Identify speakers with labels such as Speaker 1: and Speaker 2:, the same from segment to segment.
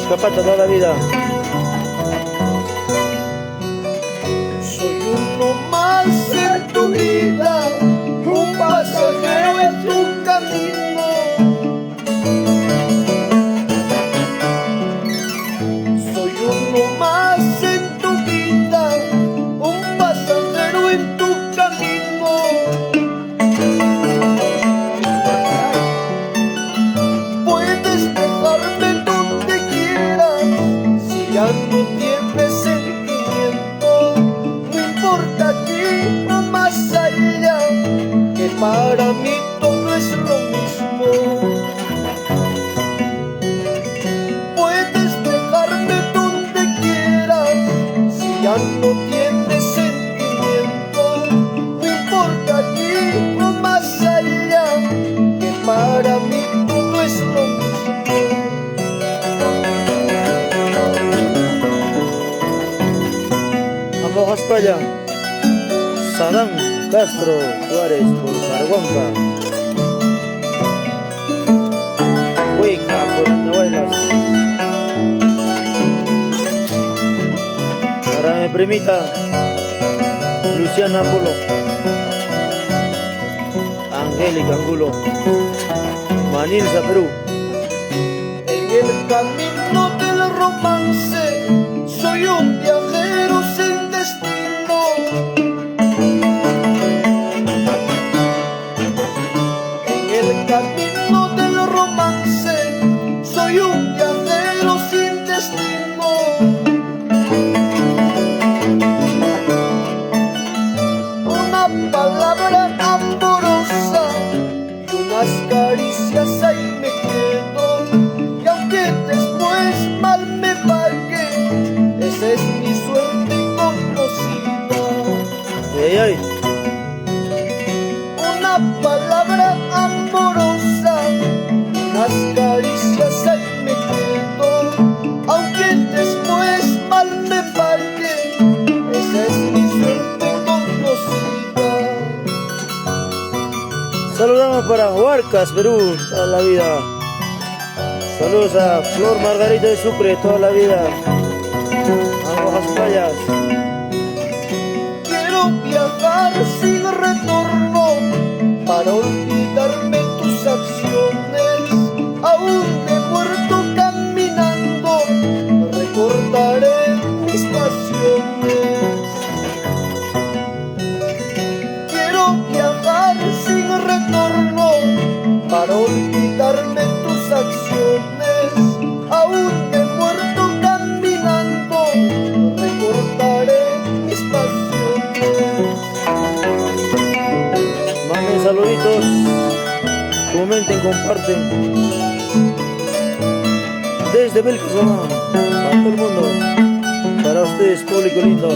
Speaker 1: Capata toda la vida.
Speaker 2: Soy uno más en tu vida, un pasajero en tu camino. Soy uno más en tu vida, un pasajero en tu camino. Puedes dejarme donde quieras, si ya no tienes sentimiento. No importa aquí o más allá, que para mí todo es lo mismo. Puedes dejarme donde quieras, si ya no tienes sentimiento. No importa aquí o más allá, que para mí todo es lo mismo.
Speaker 1: Ambos Paya, Sadam Castro Juárez por Carhuampa. Huica por Nahuelas. Para mi primita Luciana Angulo, Angélica Angulo, Manilza, Perú.
Speaker 2: En el camino del romance soy un viajero sin destino. En el camino del romance soy un viajero sin destino. Una palabra amorosa y unas caricias ahí me quedo. Y aunque después mal me pague, esa es mi suerte inconocida.
Speaker 1: Ey, ay.
Speaker 2: Una palabra amorosa, unas caricias ahí me quedo. Aunque después mal me pague, esa es mi suerte inconocida.
Speaker 1: Saludamos para Huarcas, Perú, toda la vida. Saludos a Flor Margarita de Sucre, toda la vida. Ambos Payas.
Speaker 2: Quiero viajar sin retorno para olvidarme tus acciones. Aún de muerto caminando recordaré mis pasiones. Quiero viajar sin retorno para olvidarme tus acciones. Aún de muerto caminando recordaré mis pasiones.
Speaker 1: Manden saluditos, comenten, comparten. Desde Belcosoma, para todo el mundo, para ustedes, público lindo.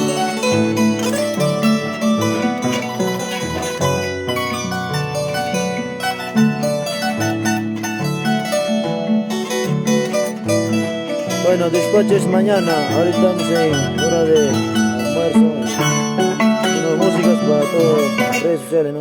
Speaker 1: Bueno, despacho es mañana, ahorita estamos en hora de almuerzo. Unas músicas para todas las redes sociales, ¿no?